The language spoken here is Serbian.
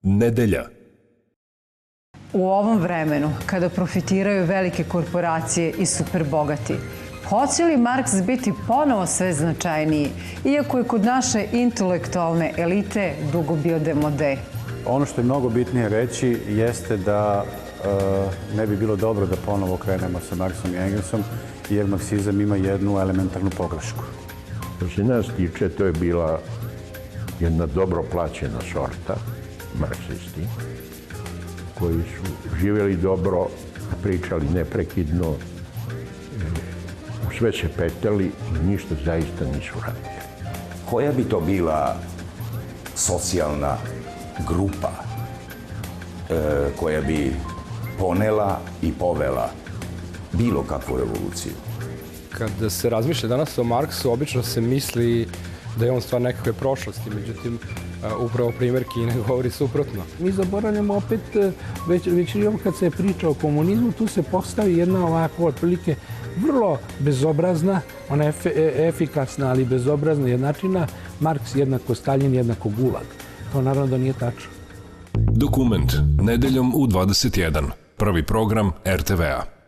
Nedelja. U ovom vremenu, kada profitiraju velike korporacije i superbogati, hoće li Marks biti ponovo sve značajniji, iako je kod naše intelektualne elite dugo bio demode? Ono što je mnogo bitnije reći jeste da ne bi bilo dobro da ponovo krenemo sa Marksom i Engelsom, jer marksizam ima jednu elementarnu pogrešku. Što se nas tiče, to je bila jedna dobro plaćena sorta, marksisti, koji su živjeli dobro, pričali neprekidno, u sve se petali i ništa zaista nisu radili. Koja bi to bila socijalna grupa koja bi ponela i povela bilo kakvu evoluciju? Kad se razmišlja danas o Marksu, obično se misli da je on stvar nekakve prošlosti, međutim, upravo primjer Kine govori suprotno. Mi zaboravljamo opet, već i kad se priča o komunizmu, tu se postavi jedna ovako otprilike vrlo bezobrazna, ona je efikasna, ali bezobrazna jednačina, Marks jednako Staljin jednako Gulag. To naravno da nije tačno. Dokument. Nedeljom u 21. Prvi program RTV-a.